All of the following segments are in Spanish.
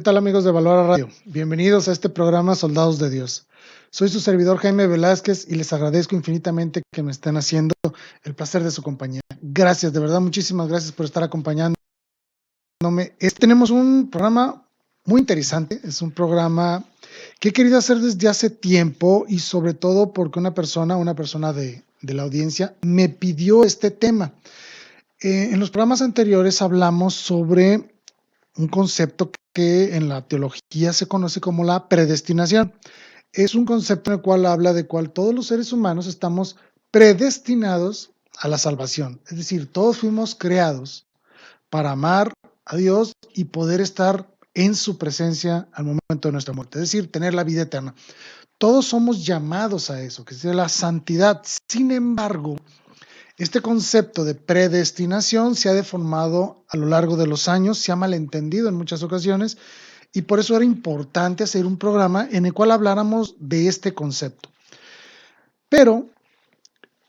tal amigos de Valora Radio? Bienvenidos a este programa Soldados de Dios. Soy su servidor Jaime Velázquez y les agradezco infinitamente que me estén haciendo el placer de su compañía. Gracias, de verdad, muchísimas gracias por estar acompañándome. Tenemos un programa muy interesante, es un programa que he querido hacer desde hace tiempo y sobre todo porque una persona de la audiencia me pidió este tema. En los programas anteriores hablamos sobre un concepto que en la teología se conoce como la predestinación. Es un concepto en el cual habla de cual todos los seres humanos estamos predestinados a la salvación. Es decir, todos fuimos creados para amar a Dios y poder estar en su presencia al momento de nuestra muerte, es decir, tener la vida eterna. Todos somos llamados a eso, que es la santidad. Sin embargo, este concepto de predestinación se ha deformado a lo largo de los años, se ha malentendido en muchas ocasiones y por eso era importante hacer un programa en el cual habláramos de este concepto. Pero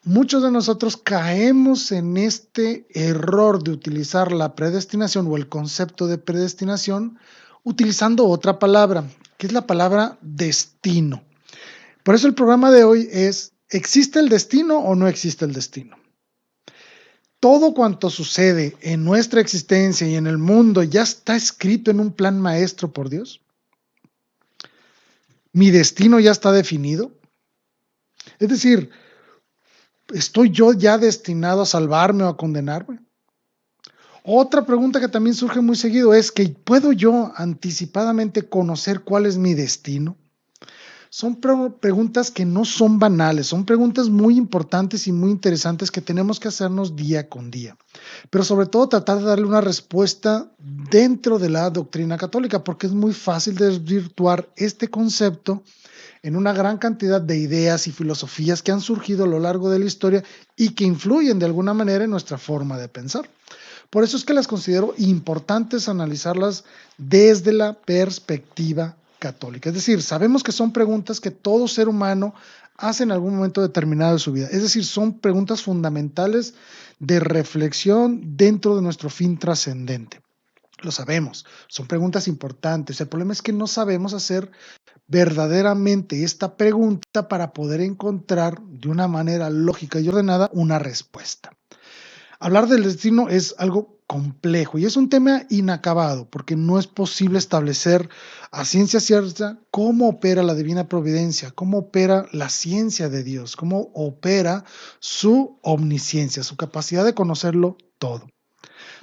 muchos de nosotros caemos en este error de utilizar la predestinación o el concepto de predestinación utilizando otra palabra, que es la palabra destino. Por eso el programa de hoy es, ¿existe el destino o no existe el destino? Todo cuanto sucede en nuestra existencia y en el mundo ya está escrito en un plan maestro por Dios. Mi destino ya está definido. Es decir, ¿estoy yo ya destinado a salvarme o a condenarme? Otra pregunta que también surge muy seguido es que ¿puedo yo anticipadamente conocer cuál es mi destino? Son preguntas que no son banales, son preguntas muy importantes y muy interesantes que tenemos que hacernos día con día. Pero sobre todo tratar de darle una respuesta dentro de la doctrina católica, porque es muy fácil desvirtuar este concepto en una gran cantidad de ideas y filosofías que han surgido a lo largo de la historia y que influyen de alguna manera en nuestra forma de pensar. Por eso es que las considero importantes analizarlas desde la perspectiva católica. Es decir, sabemos que son preguntas que todo ser humano hace en algún momento determinado de su vida. Es decir, son preguntas fundamentales de reflexión dentro de nuestro fin trascendente. Lo sabemos, son preguntas importantes. El problema es que no sabemos hacer verdaderamente esta pregunta para poder encontrar de una manera lógica y ordenada una respuesta. Hablar del destino es algo complejo y es un tema inacabado porque no es posible establecer a ciencia cierta cómo opera la divina providencia, cómo opera la ciencia de Dios, cómo opera su omnisciencia, su capacidad de conocerlo todo.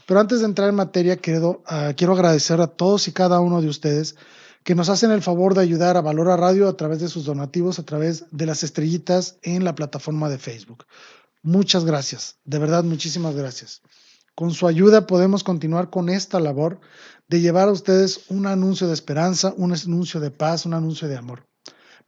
Pero antes de entrar en materia, quiero agradecer a todos y cada uno de ustedes que nos hacen el favor de ayudar a Valora Radio a través de sus donativos, a través de las estrellitas en la plataforma de Facebook. Muchas gracias, de verdad, muchísimas gracias. Con su ayuda podemos continuar con esta labor de llevar a ustedes un anuncio de esperanza, un anuncio de paz, un anuncio de amor.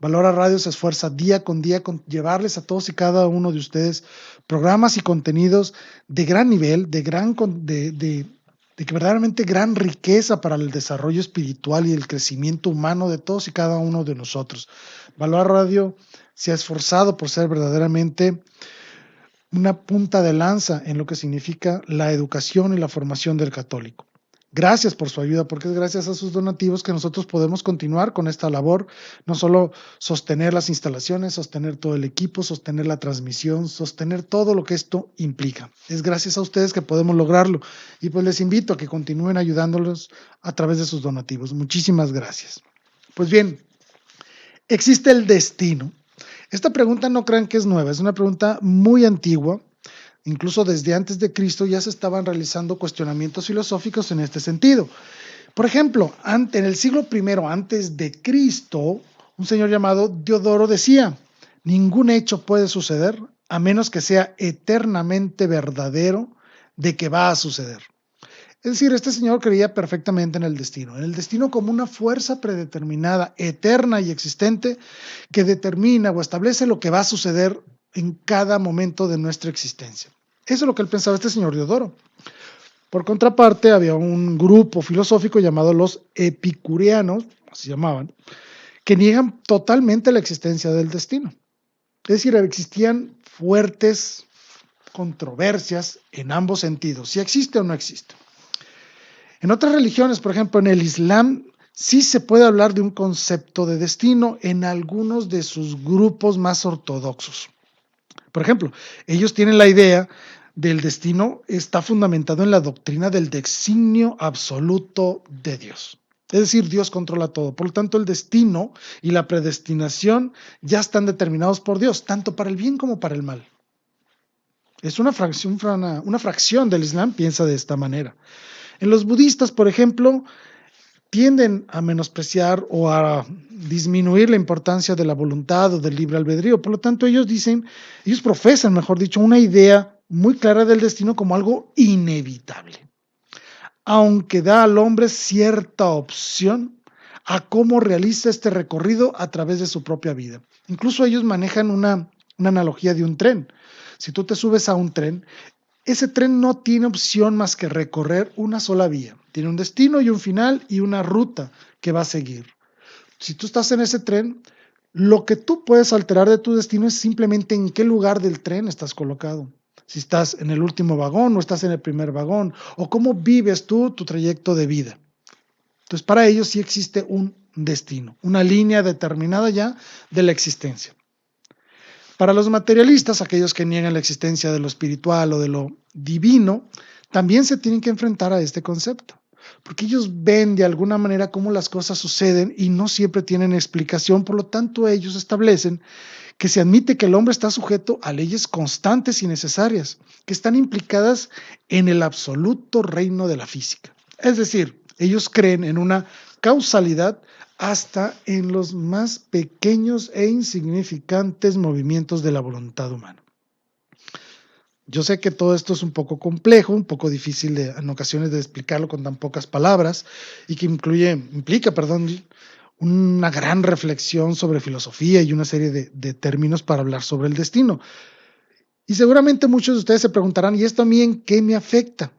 Valora Radio se esfuerza día con día con llevarles a todos y cada uno de ustedes programas y contenidos de gran nivel, de que verdaderamente gran riqueza para el desarrollo espiritual y el crecimiento humano de todos y cada uno de nosotros. Valora Radio se ha esforzado por ser verdaderamente una punta de lanza en lo que significa la educación y la formación del católico. Gracias por su ayuda, porque es gracias a sus donativos que nosotros podemos continuar con esta labor, no solo sostener las instalaciones, sostener todo el equipo, sostener la transmisión, sostener todo lo que esto implica. Es gracias a ustedes que podemos lograrlo y pues les invito a que continúen ayudándolos a través de sus donativos. Muchísimas gracias. Pues bien, existe el destino. Esta pregunta no crean que es nueva, es una pregunta muy antigua. Incluso desde antes de Cristo ya se estaban realizando cuestionamientos filosóficos en este sentido. Por ejemplo, en el siglo I antes de Cristo, un señor llamado Diodoro decía, ningún hecho puede suceder a menos que sea eternamente verdadero de que va a suceder. Es decir, este señor creía perfectamente en el destino como una fuerza predeterminada, eterna y existente que determina o establece lo que va a suceder en cada momento de nuestra existencia. Eso es lo que él pensaba este señor Diodoro. Por contraparte, había un grupo filosófico llamado los epicureanos, así llamaban, que niegan totalmente la existencia del destino. Es decir, existían fuertes controversias en ambos sentidos, si existe o no existe. En otras religiones, por ejemplo, en el Islam, sí se puede hablar de un concepto de destino en algunos de sus grupos más ortodoxos. Por ejemplo, ellos tienen la idea del destino está fundamentado en la doctrina del designio absoluto de Dios. Es decir, Dios controla todo. Por lo tanto, el destino y la predestinación ya están determinados por Dios, tanto para el bien como para el mal. Es una fracción del Islam piensa de esta manera. En los budistas, por ejemplo, tienden a menospreciar o a disminuir la importancia de la voluntad o del libre albedrío. Por lo tanto, ellos profesan, mejor dicho, una idea muy clara del destino como algo inevitable, aunque da al hombre cierta opción a cómo realiza este recorrido a través de su propia vida. Incluso ellos manejan una analogía de un tren. Si tú te subes a un tren, ese tren no tiene opción más que recorrer una sola vía. Tiene un destino y un final y una ruta que va a seguir. Si tú estás en ese tren, lo que tú puedes alterar de tu destino es simplemente en qué lugar del tren estás colocado. Si estás en el último vagón o estás en el primer vagón, o cómo vives tú tu trayecto de vida. Entonces, para ellos sí existe un destino, una línea determinada ya de la existencia. Para los materialistas, aquellos que niegan la existencia de lo espiritual o de lo divino, también se tienen que enfrentar a este concepto, porque ellos ven de alguna manera cómo las cosas suceden y no siempre tienen explicación, por lo tanto ellos establecen que se admite que el hombre está sujeto a leyes constantes y necesarias, que están implicadas en el absoluto reino de la física. Es decir, ellos creen en una causalidad hasta en los más pequeños e insignificantes movimientos de la voluntad humana. Yo sé que todo esto es un poco complejo, un poco difícil en ocasiones de explicarlo con tan pocas palabras y que implica, una gran reflexión sobre filosofía y una serie de términos para hablar sobre el destino. Y seguramente muchos de ustedes se preguntarán, ¿y esto a mí en qué me afecta?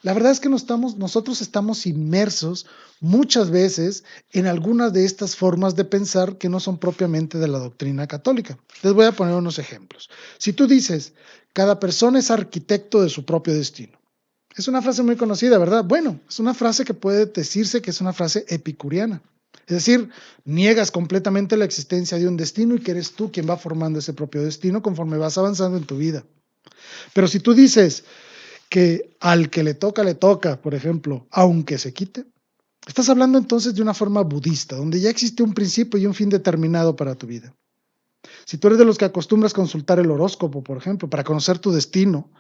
La verdad es que nosotros estamos inmersos muchas veces en algunas de estas formas de pensar que no son propiamente de la doctrina católica. Les voy a poner unos ejemplos. Si tú dices, cada persona es arquitecto de su propio destino. Es una frase muy conocida, ¿verdad? Bueno, es una frase que puede decirse que es una frase epicuriana. Es decir, niegas completamente la existencia de un destino y que eres tú quien va formando ese propio destino conforme vas avanzando en tu vida. Pero si tú dices que al que le toca, por ejemplo, aunque se quite, estás hablando entonces de una forma budista, donde ya existe un principio y un fin determinado para tu vida. Si tú eres de los que acostumbras consultar el horóscopo, por ejemplo, para conocer tu destino,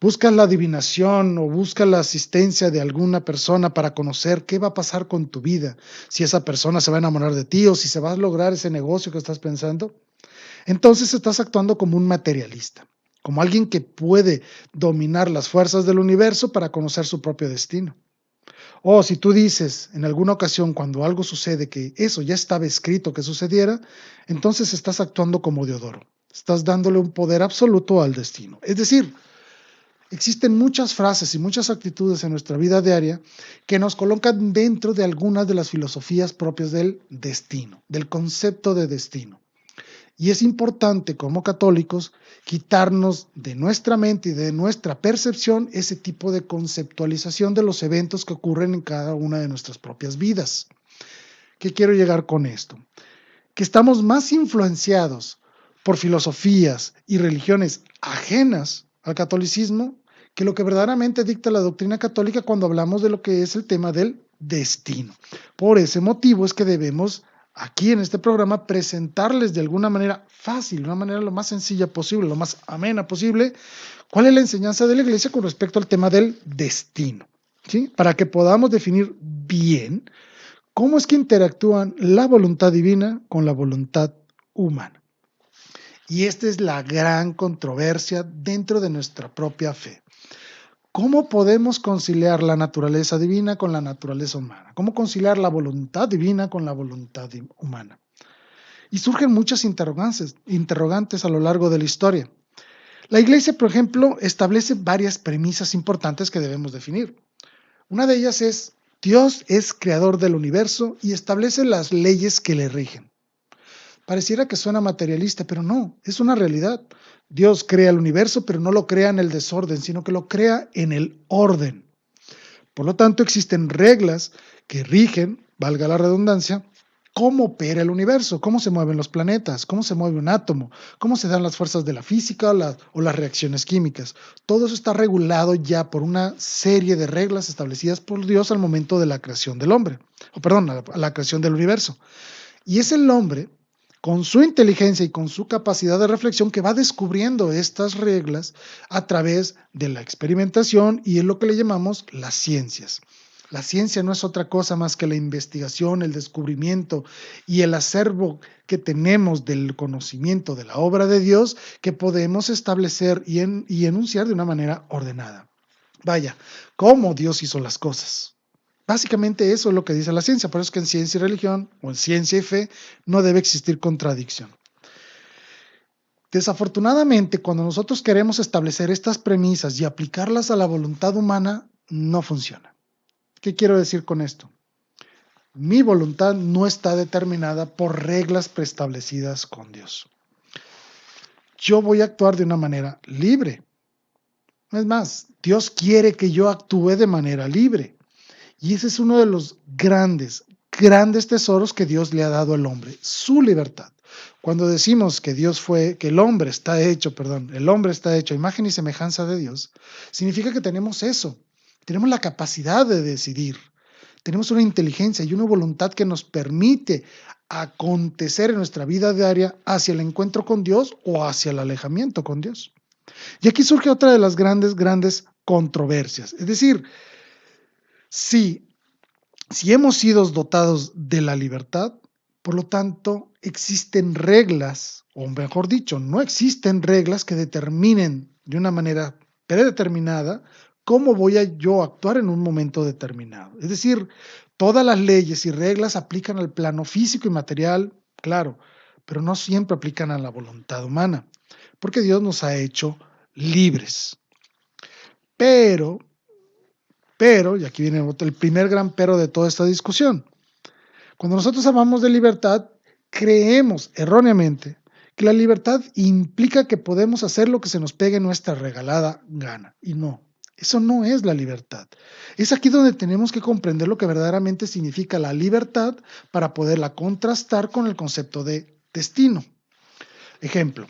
buscas la adivinación o buscas la asistencia de alguna persona para conocer qué va a pasar con tu vida, si esa persona se va a enamorar de ti o si se va a lograr ese negocio que estás pensando, entonces estás actuando como un materialista, como alguien que puede dominar las fuerzas del universo para conocer su propio destino. O si tú dices en alguna ocasión cuando algo sucede que eso ya estaba escrito que sucediera, entonces estás actuando como Diodoro. Estás dándole un poder absoluto al destino. Es decir, existen muchas frases y muchas actitudes en nuestra vida diaria que nos colocan dentro de algunas de las filosofías propias del destino, del concepto de destino. Y es importante como católicos quitarnos de nuestra mente y de nuestra percepción ese tipo de conceptualización de los eventos que ocurren en cada una de nuestras propias vidas. ¿Qué quiero llegar con esto? Que estamos más influenciados por filosofías y religiones ajenas al catolicismo que lo que verdaderamente dicta la doctrina católica cuando hablamos de lo que es el tema del destino. Por ese motivo es que debemos aquí en este programa presentarles de alguna manera fácil, de una manera lo más sencilla posible, lo más amena posible, cuál es la enseñanza de la iglesia con respecto al tema del destino, ¿sí? Para que podamos definir bien cómo es que interactúan la voluntad divina con la voluntad humana. Y esta es la gran controversia dentro de nuestra propia fe. ¿Cómo podemos conciliar la naturaleza divina con la naturaleza humana? ¿Cómo conciliar la voluntad divina con la voluntad humana? Y surgen muchas interrogantes a lo largo de la historia. La Iglesia, por ejemplo, establece varias premisas importantes que debemos definir. Una de ellas es, Dios es creador del universo y establece las leyes que le rigen. Pareciera que suena materialista, pero no, es una realidad. Dios crea el universo, pero no lo crea en el desorden, sino que lo crea en el orden. Por lo tanto, existen reglas que rigen valga la redundancia, cómo opera el universo, cómo se mueven los planetas, cómo se mueve un átomo, cómo se dan las fuerzas de la física o las reacciones químicas. Todo eso está regulado ya por una serie de reglas establecidas por Dios al momento de la creación del hombre, o perdón, a la creación del universo. Y es el hombre, con su inteligencia y con su capacidad de reflexión, que va descubriendo estas reglas a través de la experimentación y es lo que le llamamos las ciencias. La ciencia no es otra cosa más que la investigación, el descubrimiento y el acervo que tenemos del conocimiento de la obra de Dios que podemos establecer y enunciar de una manera ordenada. Vaya, cómo Dios hizo las cosas. Básicamente eso es lo que dice la ciencia, por eso es que en ciencia y religión o en ciencia y fe no debe existir contradicción. Desafortunadamente, cuando nosotros queremos establecer estas premisas y aplicarlas a la voluntad humana, no funciona. ¿Qué quiero decir con esto? Mi voluntad no está determinada por reglas preestablecidas con Dios. Yo voy a actuar de una manera libre. Es más, Dios quiere que yo actúe de manera libre. Y ese es uno de los grandes tesoros que Dios le ha dado al hombre, su libertad. Cuando decimos que el hombre está hecho, el hombre está hecho a imagen y semejanza de Dios, significa que tenemos eso, tenemos la capacidad de decidir, tenemos una inteligencia y una voluntad que nos permite acontecer en nuestra vida diaria hacia el encuentro con Dios o hacia el alejamiento con Dios. Y aquí surge otra de las grandes controversias, es decir, si hemos sido dotados de la libertad, por lo tanto, existen reglas, o mejor dicho, no existen reglas que determinen de una manera predeterminada cómo voy a yo actuar en un momento determinado. Es decir, todas las leyes y reglas aplican al plano físico y material, claro, pero no siempre aplican a la voluntad humana, porque Dios nos ha hecho libres. Pero y aquí viene el primer gran pero de toda esta discusión. Cuando nosotros hablamos de libertad, creemos erróneamente que la libertad implica que podemos hacer lo que se nos pegue nuestra regalada gana. Y no, eso no es la libertad. Es aquí donde tenemos que comprender lo que verdaderamente significa la libertad para poderla contrastar con el concepto de destino. Ejemplo,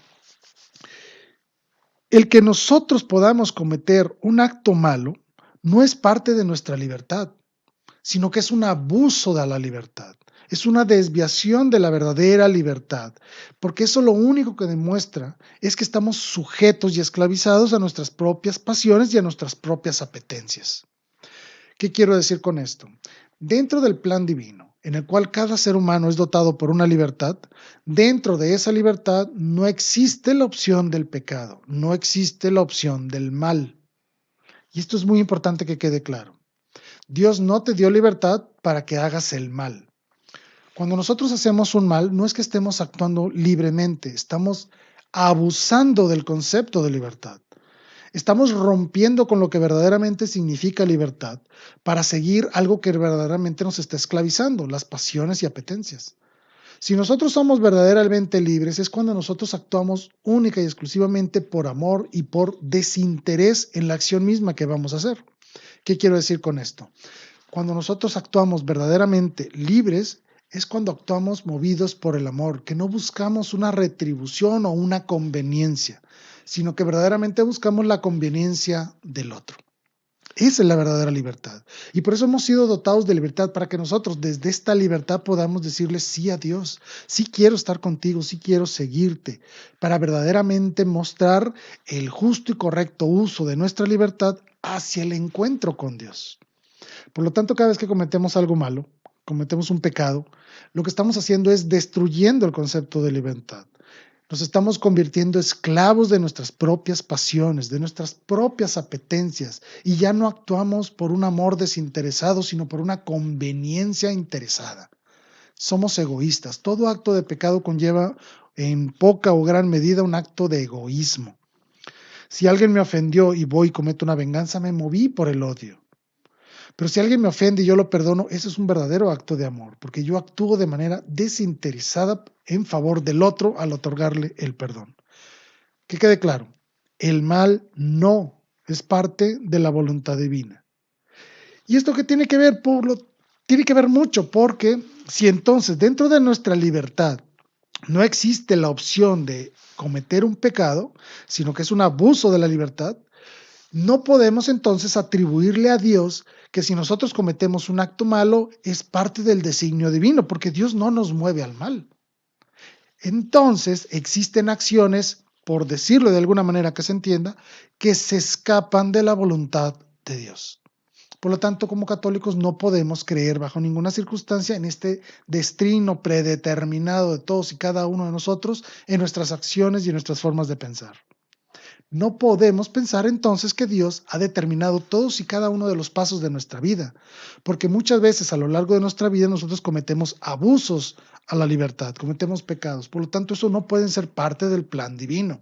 el que nosotros podamos cometer un acto malo no es parte de nuestra libertad, sino que es un abuso de la libertad, es una desviación de la verdadera libertad, porque eso lo único que demuestra es que estamos sujetos y esclavizados a nuestras propias pasiones y a nuestras propias apetencias. ¿Qué quiero decir con esto? Dentro del plan divino, en el cual cada ser humano es dotado por una libertad, dentro de esa libertad no existe la opción del pecado, no existe la opción del mal. Y esto es muy importante que quede claro. Dios no te dio libertad para que hagas el mal. Cuando nosotros hacemos un mal, no es que estemos actuando libremente, estamos abusando del concepto de libertad. Estamos rompiendo con lo que verdaderamente significa libertad para seguir algo que verdaderamente nos está esclavizando, las pasiones y apetencias. Si nosotros somos verdaderamente libres es cuando nosotros actuamos única y exclusivamente por amor y por desinterés en la acción misma que vamos a hacer. ¿Qué quiero decir con esto? Cuando nosotros actuamos verdaderamente libres, es cuando actuamos movidos por el amor, que no buscamos una retribución o una conveniencia, sino que verdaderamente buscamos la conveniencia del otro. Esa es la verdadera libertad. Y por eso hemos sido dotados de libertad, para que nosotros desde esta libertad podamos decirle sí a Dios. Sí quiero estar contigo, sí quiero seguirte, para verdaderamente mostrar el justo y correcto uso de nuestra libertad hacia el encuentro con Dios. Por lo tanto, cada vez que cometemos algo malo, cometemos un pecado, lo que estamos haciendo es destruyendo el concepto de libertad. Nos estamos convirtiendo esclavos de nuestras propias pasiones, de nuestras propias apetencias, y ya no actuamos por un amor desinteresado, sino por una conveniencia interesada. Somos egoístas. Todo acto de pecado conlleva en poca o gran medida un acto de egoísmo. Si alguien me ofendió y voy y cometo una venganza, me moví por el odio. Pero si alguien me ofende y yo lo perdono, eso es un verdadero acto de amor, porque yo actúo de manera desinteresada en favor del otro al otorgarle el perdón. Que quede claro, el mal no es parte de la voluntad divina. ¿Y esto qué tiene que ver? tiene que ver mucho porque si entonces dentro de nuestra libertad no existe la opción de cometer un pecado, sino que es un abuso de la libertad, no podemos entonces atribuirle a Dios que si nosotros cometemos un acto malo es parte del designio divino, porque Dios no nos mueve al mal. Entonces existen acciones, por decirlo de alguna manera que se entienda, que se escapan de la voluntad de Dios. Por lo tanto, como católicos no podemos creer bajo ninguna circunstancia en este destino predeterminado de todos y cada uno de nosotros en nuestras acciones y en nuestras formas de pensar. No podemos pensar entonces que Dios ha determinado todos y cada uno de los pasos de nuestra vida, porque muchas veces a lo largo de nuestra vida nosotros cometemos abusos a la libertad, cometemos pecados. Por lo tanto, eso no puede ser parte del plan divino.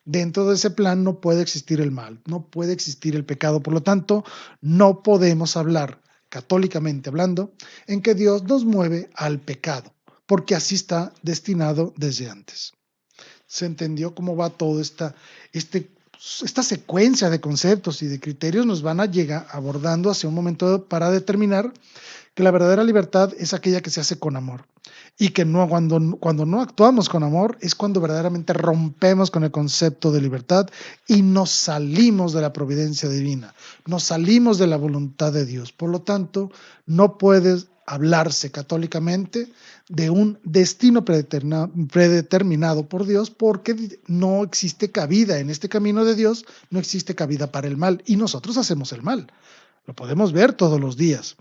Dentro de ese plan no puede existir el mal, no puede existir el pecado. Por lo tanto, no podemos hablar, católicamente hablando, en que Dios nos mueve al pecado, porque así está destinado desde antes. ¿Se entendió cómo va toda este, esta secuencia de conceptos y de criterios? Nos van a llegar abordando hacia un momento para determinar que la verdadera libertad es aquella que se hace con amor y que no, cuando no actuamos con amor es cuando verdaderamente rompemos con el concepto de libertad y nos salimos de la providencia divina, nos salimos de la voluntad de Dios. Por lo tanto, no puede hablarse católicamente de un destino predeterminado por Dios, porque no existe cabida en este camino de Dios, no existe cabida para el mal y nosotros hacemos el mal. Lo podemos ver todos los días.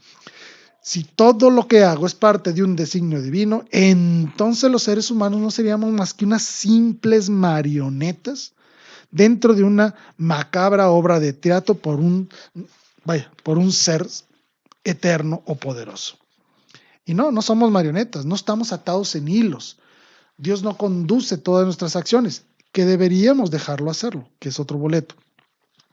Si todo lo que hago es parte de un designio divino, entonces los seres humanos no seríamos más que unas simples marionetas dentro de una macabra obra de teatro por un ser eterno o poderoso. Y no somos marionetas, no estamos atados en hilos. Dios no conduce todas nuestras acciones, que deberíamos dejarlo hacerlo, que es otro boleto.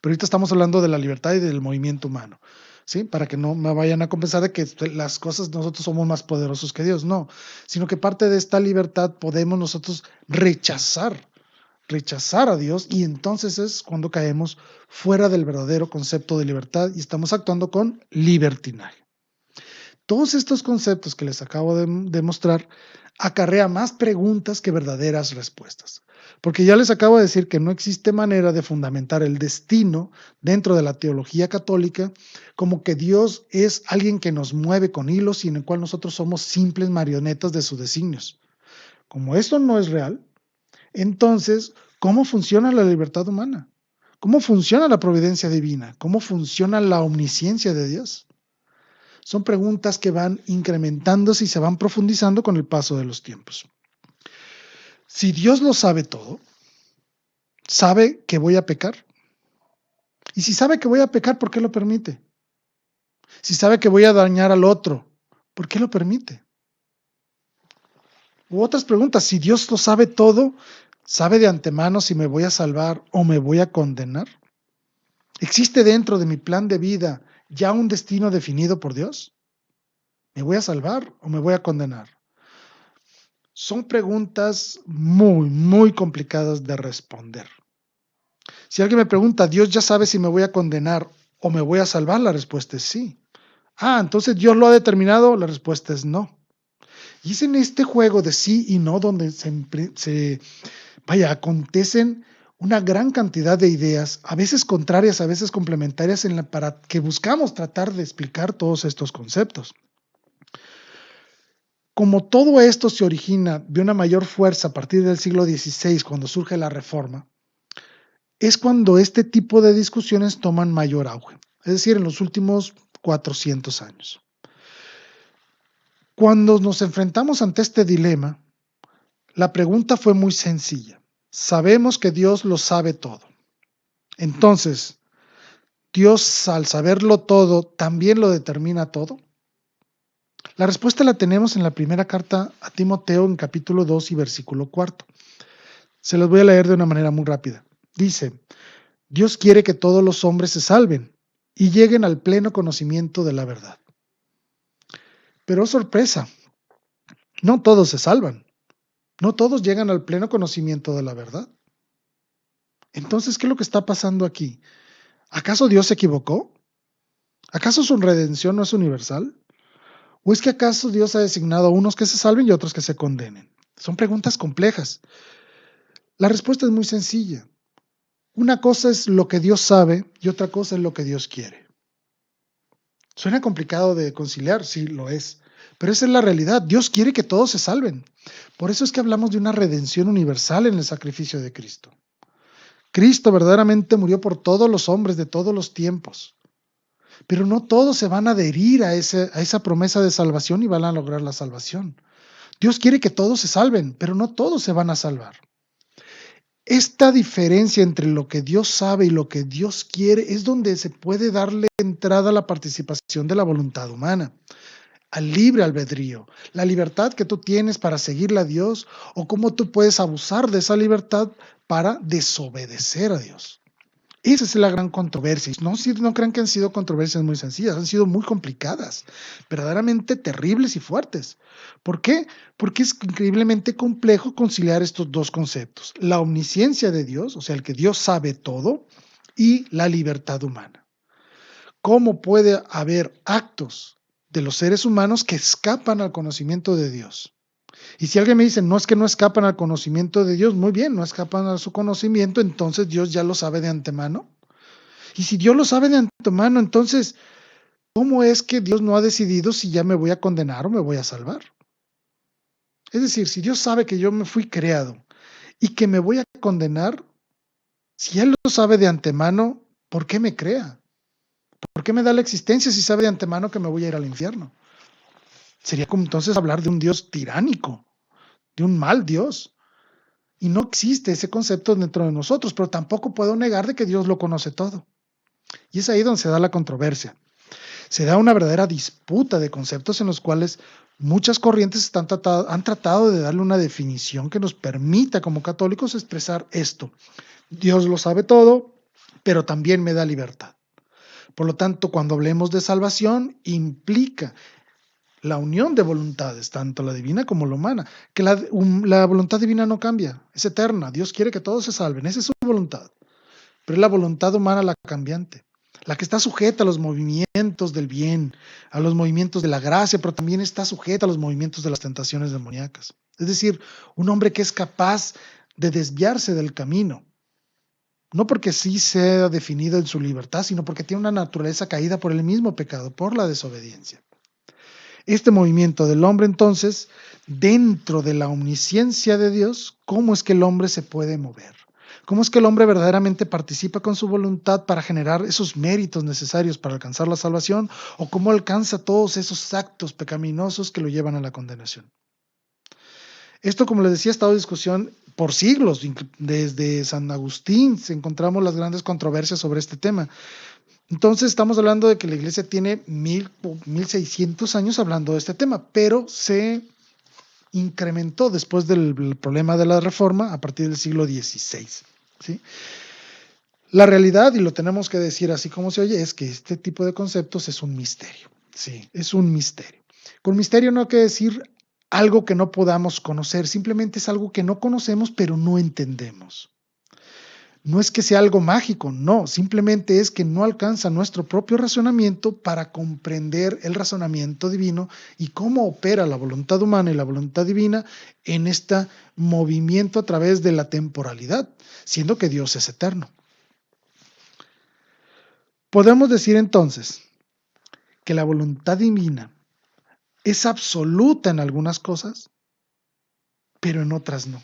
Pero ahorita estamos hablando de la libertad y del movimiento humano, ¿sí? Para que no me vayan a compensar de que las cosas nosotros somos más poderosos que Dios, no, sino que parte de esta libertad podemos nosotros rechazar a Dios y entonces es cuando caemos fuera del verdadero concepto de libertad y estamos actuando con libertinaje. Todos estos conceptos que les acabo de mostrar acarrea más preguntas que verdaderas respuestas. Porque ya les acabo de decir que no existe manera de fundamentar el destino dentro de la teología católica como que Dios es alguien que nos mueve con hilos y en el cual nosotros somos simples marionetas de sus designios. Como esto no es real, entonces, ¿cómo funciona la libertad humana? ¿Cómo funciona la providencia divina? ¿Cómo funciona la omnisciencia de Dios? Son preguntas que van incrementándose y se van profundizando con el paso de los tiempos. Si Dios lo sabe todo, sabe que voy a pecar. Y si sabe que voy a pecar, ¿por qué lo permite? Si sabe que voy a dañar al otro, ¿por qué lo permite? U otras preguntas, si Dios lo sabe todo, ¿sabe de antemano si me voy a salvar o me voy a condenar? ¿Existe dentro de mi plan de vida ya un destino definido por Dios? ¿Me voy a salvar o me voy a condenar? Son preguntas muy complicadas de responder. Si alguien me pregunta, ¿Dios ya sabe si me voy a condenar o me voy a salvar? La respuesta es sí. Ah, entonces Dios lo ha determinado. La respuesta es no. Y es en este juego de sí y no donde acontecen una gran cantidad de ideas, a veces contrarias, a veces complementarias, para que buscamos tratar de explicar todos estos conceptos. Como todo esto se origina de una mayor fuerza a partir del siglo XVI, cuando surge la Reforma, es cuando este tipo de discusiones toman mayor auge, es decir, en los últimos 400 años. Cuando nos enfrentamos ante este dilema, la pregunta fue muy sencilla. Sabemos que Dios lo sabe todo. Entonces, ¿Dios al saberlo todo también lo determina todo? La respuesta la tenemos en la primera carta a Timoteo en capítulo 2 y versículo 4. Se los voy a leer de una manera muy rápida. Dice, Dios quiere que todos los hombres se salven y lleguen al pleno conocimiento de la verdad. Pero sorpresa, no todos se salvan, no todos llegan al pleno conocimiento de la verdad. Entonces, ¿qué es lo que está pasando aquí? ¿Acaso Dios se equivocó? ¿Acaso su redención no es universal? ¿O es que acaso Dios ha designado a unos que se salven y a otros que se condenen? Son preguntas complejas. La respuesta es muy sencilla. Una cosa es lo que Dios sabe y otra cosa es lo que Dios quiere. Suena complicado de conciliar, sí lo es, pero esa es la realidad. Dios quiere que todos se salven. Por eso es que hablamos de una redención universal en el sacrificio de Cristo. Cristo verdaderamente murió por todos los hombres de todos los tiempos, pero no todos se van a adherir a esa promesa de salvación y van a lograr la salvación. Dios quiere que todos se salven, pero no todos se van a salvar. Esta diferencia entre lo que Dios sabe y lo que Dios quiere es donde se puede darle entrada a la participación de la voluntad humana, al libre albedrío, la libertad que tú tienes para seguirle a Dios o cómo tú puedes abusar de esa libertad para desobedecer a Dios. Esa es la gran controversia. No, no crean que han sido controversias muy sencillas, han sido muy complicadas, verdaderamente terribles y fuertes. ¿Por qué? Porque es increíblemente complejo conciliar estos dos conceptos, la omnisciencia de Dios, o sea, el que Dios sabe todo, y la libertad humana. ¿Cómo puede haber actos de los seres humanos que escapan al conocimiento de Dios? Y si alguien me dice, no es que no escapan al conocimiento de Dios, muy bien, no escapan a su conocimiento, entonces Dios ya lo sabe de antemano. Y si Dios lo sabe de antemano, entonces, ¿cómo es que Dios no ha decidido si ya me voy a condenar o me voy a salvar? Es decir, si Dios sabe que yo me fui creado y que me voy a condenar, si Él lo sabe de antemano, ¿por qué me crea? ¿Por qué me da la existencia si sabe de antemano que me voy a ir al infierno? Sería como entonces hablar de un Dios tiránico, de un mal Dios. Y no existe ese concepto dentro de nosotros, pero tampoco puedo negar de que Dios lo conoce todo. Y es ahí donde se da la controversia. Se da una verdadera disputa de conceptos en los cuales muchas corrientes han tratado de darle una definición que nos permita como católicos expresar esto. Dios lo sabe todo, pero también me da libertad. Por lo tanto, cuando hablemos de salvación, implica la unión de voluntades, tanto la divina como la humana, que la voluntad divina no cambia, es eterna. Dios quiere que todos se salven, esa es su voluntad, pero es la voluntad humana la cambiante, la que está sujeta a los movimientos del bien, a los movimientos de la gracia, pero también está sujeta a los movimientos de las tentaciones demoníacas. Es decir, un hombre que es capaz de desviarse del camino, no porque sí sea definido en su libertad, sino porque tiene una naturaleza caída por el mismo pecado, por la desobediencia. Este movimiento del hombre, entonces, dentro de la omnisciencia de Dios, ¿cómo es que el hombre se puede mover? ¿Cómo es que el hombre verdaderamente participa con su voluntad para generar esos méritos necesarios para alcanzar la salvación? ¿O cómo alcanza todos esos actos pecaminosos que lo llevan a la condenación? Esto, como les decía, ha estado en discusión por siglos. Desde San Agustín encontramos las grandes controversias sobre este tema. Entonces estamos hablando de que la iglesia tiene 1600 años hablando de este tema, pero se incrementó después del problema de la reforma a partir del siglo XVI. ¿Sí? La realidad, y lo tenemos que decir así como se oye, es que este tipo de conceptos es un misterio. Sí, es un misterio. Con misterio no hay que decir algo que no podamos conocer, simplemente es algo que no conocemos pero no entendemos. No es que sea algo mágico, no, simplemente es que no alcanza nuestro propio razonamiento para comprender el razonamiento divino y cómo opera la voluntad humana y la voluntad divina en este movimiento a través de la temporalidad, siendo que Dios es eterno. Podemos decir entonces que la voluntad divina es absoluta en algunas cosas, pero en otras no.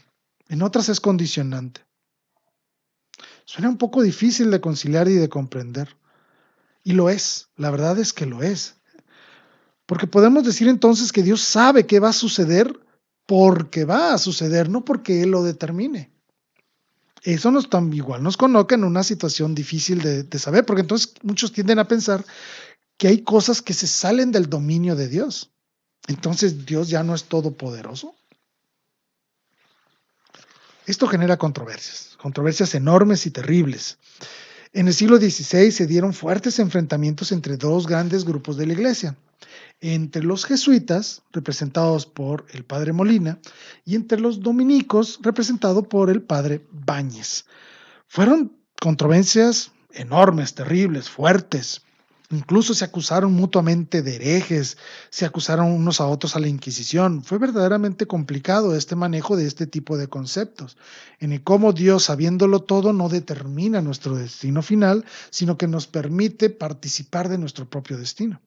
En otras es condicionante. Suena un poco difícil de conciliar y de comprender. Y lo es, la verdad es que lo es. Porque podemos decir entonces que Dios sabe qué va a suceder porque va a suceder, no porque Él lo determine. Eso igual nos coloca en una situación difícil de saber, porque entonces muchos tienden a pensar que hay cosas que se salen del dominio de Dios. Entonces Dios ya no es todopoderoso. Esto genera controversias, controversias enormes y terribles. En el siglo XVI se dieron fuertes enfrentamientos entre dos grandes grupos de la iglesia, entre los jesuitas, representados por el padre Molina, y entre los dominicos, representado por el padre Báñez. Fueron controversias enormes, terribles, fuertes. Incluso se acusaron mutuamente de herejes, se acusaron unos a otros a la Inquisición. Fue verdaderamente complicado este manejo de este tipo de conceptos, en el cómo Dios, sabiéndolo todo, no determina nuestro destino final, sino que nos permite participar de nuestro propio destino.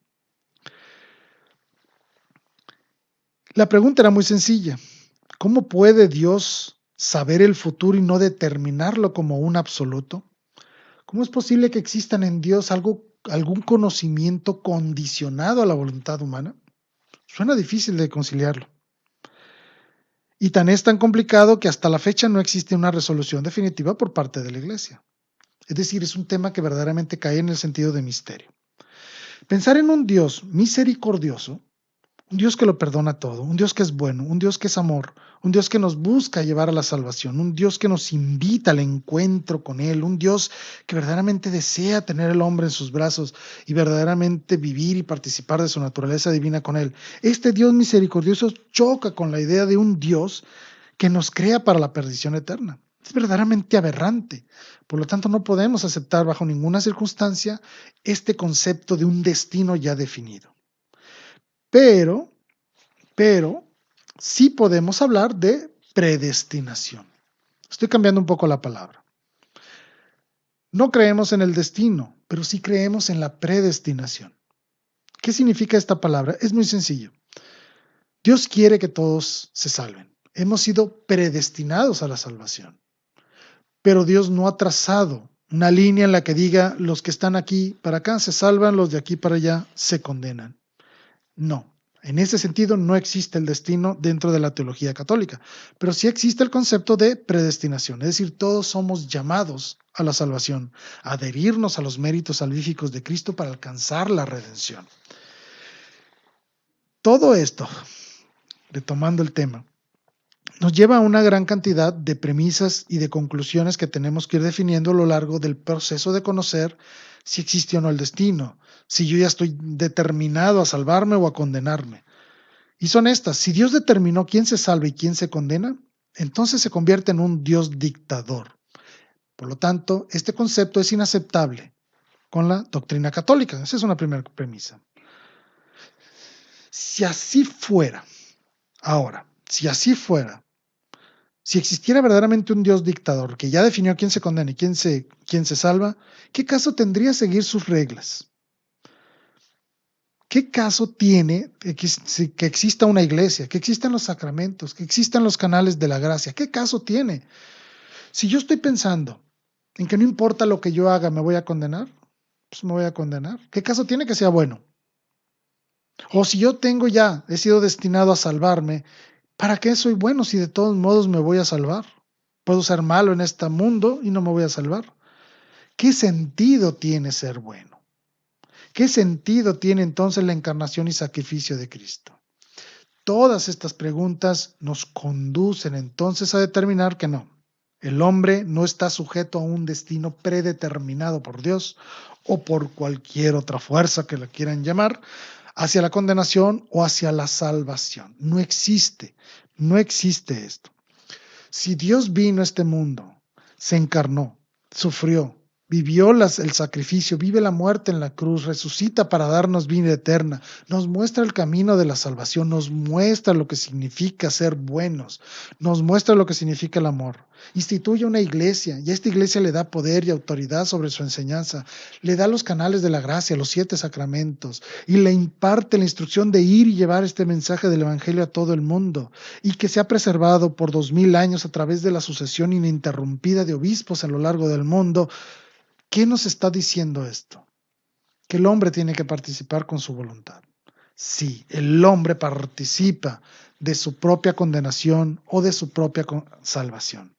La pregunta era muy sencilla. ¿Cómo puede Dios saber el futuro y no determinarlo como un absoluto? ¿Cómo es posible que existan en Dios algún conocimiento condicionado a la voluntad humana? Suena difícil de conciliarlo. Y es tan complicado que hasta la fecha no existe una resolución definitiva por parte de la Iglesia. Es decir, es un tema que verdaderamente cae en el sentido de misterio. Pensar en un Dios misericordioso, un Dios que lo perdona todo, un Dios que es bueno, un Dios que es amor, un Dios que nos busca llevar a la salvación, un Dios que nos invita al encuentro con Él, un Dios que verdaderamente desea tener al hombre en sus brazos y verdaderamente vivir y participar de su naturaleza divina con Él. Este Dios misericordioso choca con la idea de un Dios que nos crea para la perdición eterna. Es verdaderamente aberrante. Por lo tanto, no podemos aceptar bajo ninguna circunstancia este concepto de un destino ya definido. Pero sí podemos hablar de predestinación. Estoy cambiando un poco la palabra. No creemos en el destino, pero sí creemos en la predestinación. ¿Qué significa esta palabra? Es muy sencillo. Dios quiere que todos se salven. Hemos sido predestinados a la salvación, pero Dios no ha trazado una línea en la que diga los que están aquí para acá se salvan, los de aquí para allá se condenan. No, en ese sentido no existe el destino dentro de la teología católica, pero sí existe el concepto de predestinación, es decir, todos somos llamados a la salvación, a adherirnos a los méritos salvíficos de Cristo para alcanzar la redención. Todo esto, retomando el tema, nos lleva a una gran cantidad de premisas y de conclusiones que tenemos que ir definiendo a lo largo del proceso de conocer si existe o no el destino, si yo ya estoy determinado a salvarme o a condenarme. Y son estas: si Dios determinó quién se salva y quién se condena, entonces se convierte en un Dios dictador. Por lo tanto, este concepto es inaceptable con la doctrina católica. Esa es una primera premisa. Si así fuera, si así fuera, si existiera verdaderamente un Dios dictador que ya definió quién se condena y quién se salva, ¿qué caso tendría seguir sus reglas? ¿Qué caso tiene que exista una iglesia, que existan los sacramentos, que existan los canales de la gracia? ¿Qué caso tiene? Si yo estoy pensando en que no importa lo que yo haga, me voy a condenar, pues me voy a condenar. ¿Qué caso tiene que sea bueno? O si yo he sido destinado a salvarme, ¿para qué soy bueno si de todos modos me voy a salvar? Puedo ser malo en este mundo y no me voy a salvar. ¿Qué sentido tiene ser bueno? ¿Qué sentido tiene entonces la encarnación y sacrificio de Cristo? Todas estas preguntas nos conducen entonces a determinar que no. El hombre no está sujeto a un destino predeterminado por Dios o por cualquier otra fuerza que la quieran llamar, hacia la condenación o hacia la salvación. No existe esto. Si Dios vino a este mundo, se encarnó, sufrió, vivió el sacrificio, vive la muerte en la cruz, resucita para darnos vida eterna, nos muestra el camino de la salvación, nos muestra lo que significa ser buenos, nos muestra lo que significa el amor. Instituye una iglesia y a esta iglesia le da poder y autoridad sobre su enseñanza, le da los canales de la gracia, los 7 sacramentos y le imparte la instrucción de ir y llevar este mensaje del evangelio a todo el mundo y que se ha preservado por 2000 años a través de la sucesión ininterrumpida de obispos a lo largo del mundo. ¿Qué nos está diciendo esto? Que el hombre tiene que participar con su voluntad. Sí, el hombre participa de su propia condenación o de su propia salvación.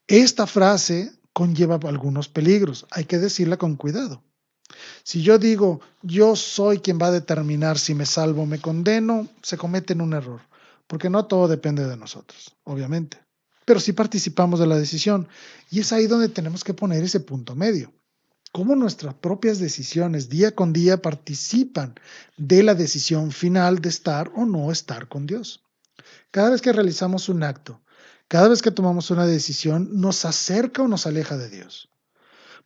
Esta frase conlleva algunos peligros, hay que decirla con cuidado. Si yo digo, yo soy quien va a determinar si me salvo o me condeno, se comete un error, porque no todo depende de nosotros, obviamente, pero sí participamos de la decisión y es ahí donde tenemos que poner ese punto medio. Cómo nuestras propias decisiones día con día participan de la decisión final de estar o no estar con Dios. Cada vez que realizamos un acto, cada vez que tomamos una decisión, nos acerca o nos aleja de Dios.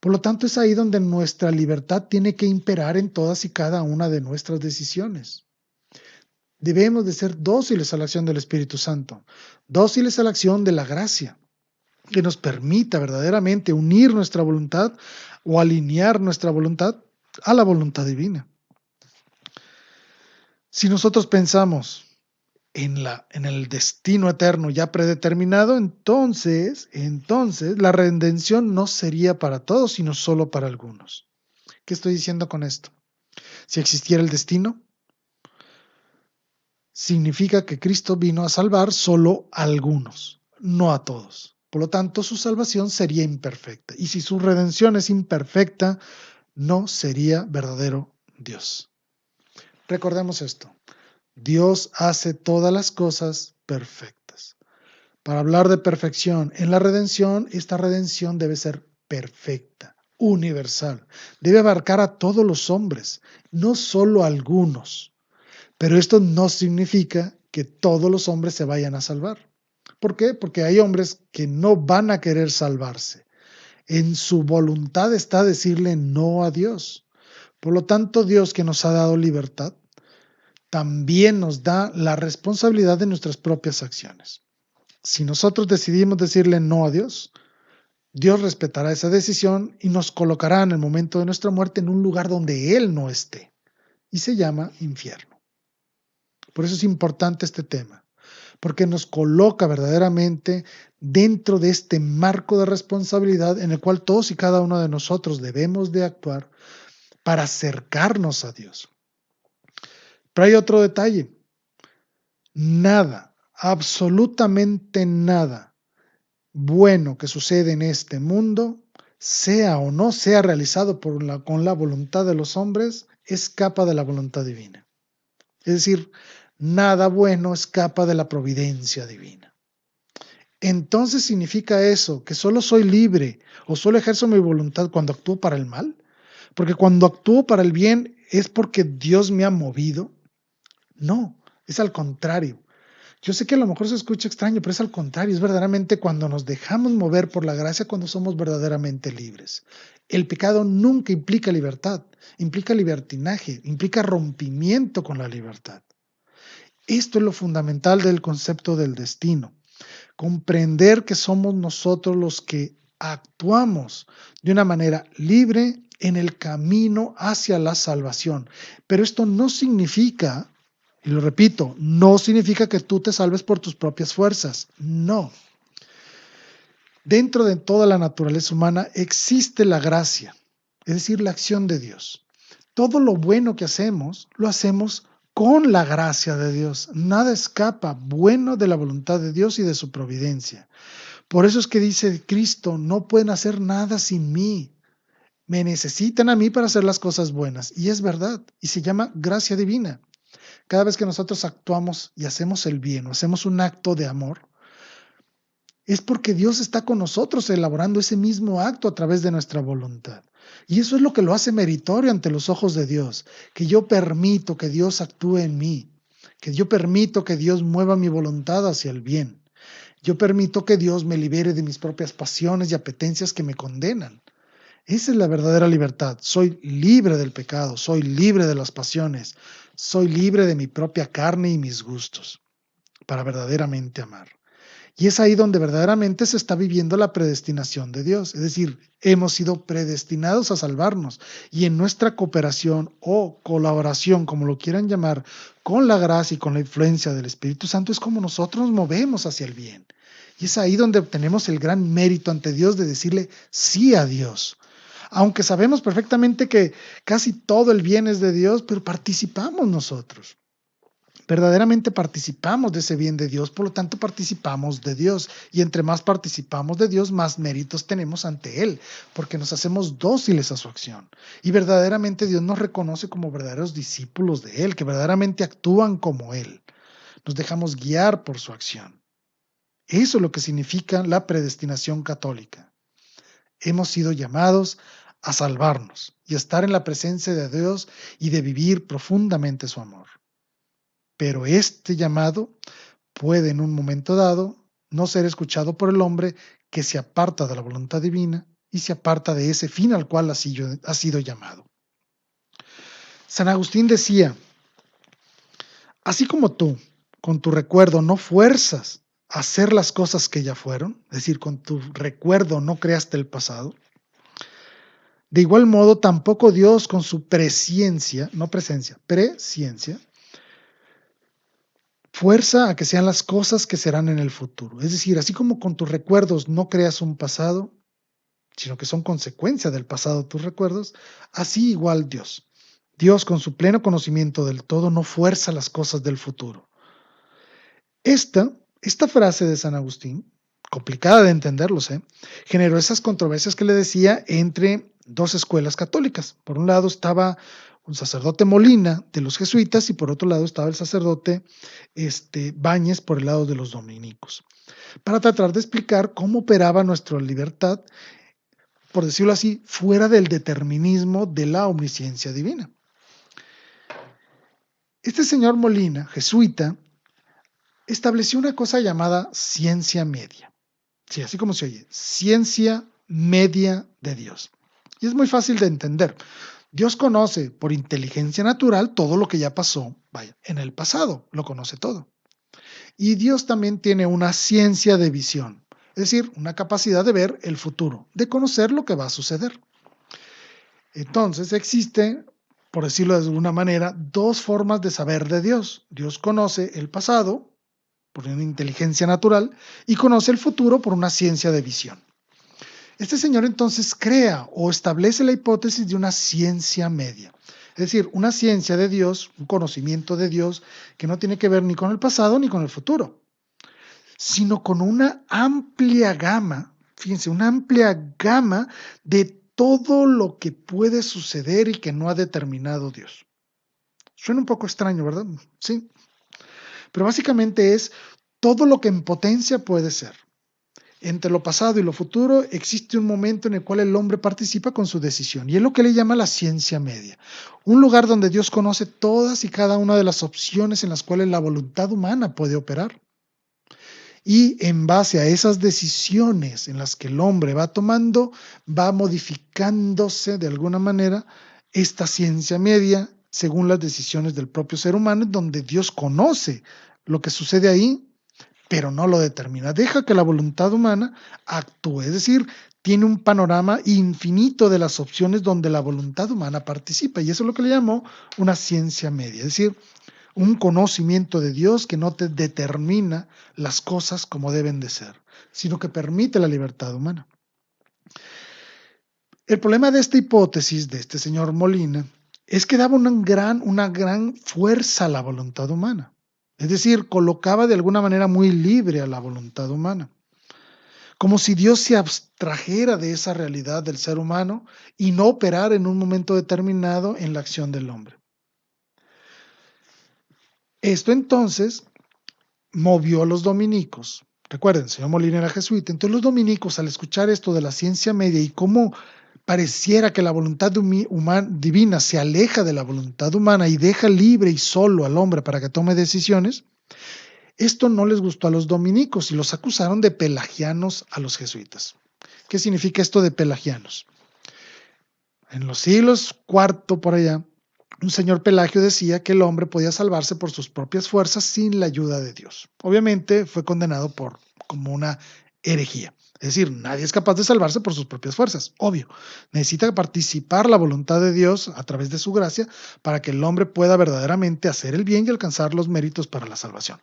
Por lo tanto, es ahí donde nuestra libertad tiene que imperar en todas y cada una de nuestras decisiones. Debemos de ser dóciles a la acción del Espíritu Santo, dóciles a la acción de la gracia, que nos permita verdaderamente unir nuestra voluntad o alinear nuestra voluntad a la voluntad divina. Si nosotros pensamos en el destino eterno ya predeterminado, entonces la redención no sería para todos, sino solo para algunos. ¿Qué estoy diciendo con esto? Si existiera el destino, significa que Cristo vino a salvar solo a algunos, no a todos. Por lo tanto, su salvación sería imperfecta. Y si su redención es imperfecta, no sería verdadero Dios. Recordemos esto. Dios hace todas las cosas perfectas. Para hablar de perfección en la redención, esta redención debe ser perfecta, universal. Debe abarcar a todos los hombres, no solo a algunos. Pero esto no significa que todos los hombres se vayan a salvar. ¿Por qué? Porque hay hombres que no van a querer salvarse. En su voluntad está decirle no a Dios. Por lo tanto, Dios, que nos ha dado libertad, también nos da la responsabilidad de nuestras propias acciones. Si nosotros decidimos decirle no a Dios, Dios respetará esa decisión y nos colocará en el momento de nuestra muerte en un lugar donde Él no esté. Y se llama infierno. Por eso es importante este tema, porque nos coloca verdaderamente dentro de este marco de responsabilidad en el cual todos y cada uno de nosotros debemos de actuar para acercarnos a Dios. Pero hay otro detalle. Nada, absolutamente nada bueno que sucede en este mundo, sea o no sea realizado con la voluntad de los hombres, escapa de la voluntad divina. Es decir, nada bueno escapa de la providencia divina. Entonces, ¿significa eso que solo soy libre o solo ejerzo mi voluntad cuando actúo para el mal? Porque cuando actúo para el bien es porque Dios me ha movido. No, es al contrario. Yo sé que a lo mejor se escucha extraño, pero es al contrario, es verdaderamente cuando nos dejamos mover por la gracia, cuando somos verdaderamente libres. El pecado nunca implica libertad, implica libertinaje, implica rompimiento con la libertad. Esto es lo fundamental del concepto del destino. Comprender que somos nosotros los que actuamos de una manera libre en el camino hacia la salvación. Pero esto no significa, y lo repito, no significa que tú te salves por tus propias fuerzas. No. Dentro de toda la naturaleza humana existe la gracia, es decir, la acción de Dios. Todo lo bueno que hacemos, lo hacemos con la gracia de Dios. Nada escapa bueno de la voluntad de Dios y de su providencia. Por eso es que dice Cristo, no pueden hacer nada sin mí. Me necesitan a mí para hacer las cosas buenas. Y es verdad. Y se llama gracia divina. Cada vez que nosotros actuamos y hacemos el bien o hacemos un acto de amor, es porque Dios está con nosotros elaborando ese mismo acto a través de nuestra voluntad. Y eso es lo que lo hace meritorio ante los ojos de Dios, que yo permito que Dios actúe en mí, que yo permito que Dios mueva mi voluntad hacia el bien. Yo permito que Dios me libere de mis propias pasiones y apetencias que me condenan. Esa es la verdadera libertad. Soy libre del pecado, soy libre de las pasiones, soy libre de mi propia carne y mis gustos para verdaderamente amar. Y es ahí donde verdaderamente se está viviendo la predestinación de Dios. Es decir, hemos sido predestinados a salvarnos y en nuestra cooperación o colaboración, como lo quieran llamar, con la gracia y con la influencia del Espíritu Santo es como nosotros nos movemos hacia el bien. Y es ahí donde obtenemos el gran mérito ante Dios de decirle sí a Dios. Aunque sabemos perfectamente que casi todo el bien es de Dios, pero participamos nosotros. Verdaderamente participamos de ese bien de Dios, por lo tanto participamos de Dios. Y entre más participamos de Dios, más méritos tenemos ante Él, porque nos hacemos dóciles a su acción. Y verdaderamente Dios nos reconoce como verdaderos discípulos de Él, que verdaderamente actúan como Él. Nos dejamos guiar por su acción. Eso es lo que significa la predestinación católica. Hemos sido llamados a salvarnos y a estar en la presencia de Dios y de vivir profundamente su amor. Pero este llamado puede en un momento dado no ser escuchado por el hombre que se aparta de la voluntad divina y se aparta de ese fin al cual ha sido llamado. San Agustín decía, así como tú, con tu recuerdo, no fuerzas a hacer las cosas que ya fueron, es decir, con tu recuerdo no creaste el pasado, de igual modo tampoco Dios con su presciencia, no presencia, presciencia, fuerza a que sean las cosas que serán en el futuro. Es decir, así como con tus recuerdos no creas un pasado, sino que son consecuencia del pasado tus recuerdos, así igual Dios. Dios con su pleno conocimiento del todo no fuerza las cosas del futuro. Esta frase de San Agustín, complicada de entender, lo sé, generó esas controversias que le decía entre dos escuelas católicas. Por un lado estaba un sacerdote Molina de los jesuitas y por otro lado estaba el sacerdote Báñez por el lado de los dominicos, para tratar de explicar cómo operaba nuestra libertad, por decirlo así, fuera del determinismo de la omnisciencia divina. Este señor Molina, jesuita, estableció una cosa llamada ciencia media. Sí, así como se oye, ciencia media de Dios. Y es muy fácil de entender. Dios conoce por inteligencia natural todo lo que ya pasó, vaya, en el pasado, lo conoce todo. Y Dios también tiene una ciencia de visión, es decir, una capacidad de ver el futuro, de conocer lo que va a suceder. Entonces existe, por decirlo de alguna manera, dos formas de saber de Dios. Dios conoce el pasado por una inteligencia natural y conoce el futuro por una ciencia de visión. Este señor entonces crea o establece la hipótesis de una ciencia media, es decir, una ciencia de Dios, un conocimiento de Dios que no tiene que ver ni con el pasado ni con el futuro, sino con una amplia gama, fíjense, una amplia gama de todo lo que puede suceder y que no ha determinado Dios. Suena un poco extraño, ¿verdad? Sí. Pero básicamente es todo lo que en potencia puede ser. Entre lo pasado y lo futuro existe un momento en el cual el hombre participa con su decisión, y es lo que le llama la ciencia media, un lugar donde Dios conoce todas y cada una de las opciones en las cuales la voluntad humana puede operar. Y en base a esas decisiones en las que el hombre va tomando, va modificándose de alguna manera esta ciencia media según las decisiones del propio ser humano, donde Dios conoce lo que sucede ahí, pero no lo determina. Deja que la voluntad humana actúe, es decir, tiene un panorama infinito de las opciones donde la voluntad humana participa, y eso es lo que le llamó una ciencia media, es decir, un conocimiento de Dios que no te determina las cosas como deben de ser, sino que permite la libertad humana. El problema de esta hipótesis de este señor Molina es que daba una gran fuerza a la voluntad humana. Es decir, colocaba de alguna manera muy libre a la voluntad humana, como si Dios se abstrajera de esa realidad del ser humano y no operara en un momento determinado en la acción del hombre. Esto entonces movió a los dominicos. Recuerden, el señor Molina era jesuita, entonces los dominicos, al escuchar esto de la ciencia media y cómo pareciera que la voluntad divina se aleja de la voluntad humana y deja libre y solo al hombre para que tome decisiones, esto no les gustó a los dominicos y los acusaron de pelagianos a los jesuitas. ¿Qué significa esto de pelagianos? En los siglos IV por allá, un señor Pelagio decía que el hombre podía salvarse por sus propias fuerzas sin la ayuda de Dios. Obviamente fue condenado como una herejía. Es decir, nadie es capaz de salvarse por sus propias fuerzas, obvio. Necesita participar la voluntad de Dios a través de su gracia para que el hombre pueda verdaderamente hacer el bien y alcanzar los méritos para la salvación.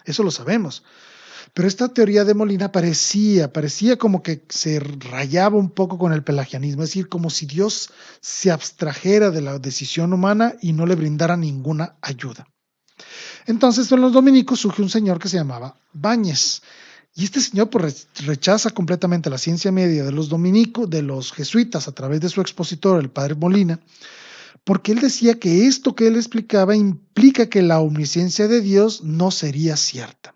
Eso lo sabemos. Pero esta teoría de Molina parecía como que se rayaba un poco con el pelagianismo, es decir, como si Dios se abstrajera de la decisión humana y no le brindara ninguna ayuda. Entonces, en los dominicos surge un señor que se llamaba Báñez. Y este señor pues, rechaza completamente la ciencia media de los dominicos, de los jesuitas, a través de su expositor, el padre Molina, porque él decía que esto que él explicaba implica que la omnisciencia de Dios no sería cierta.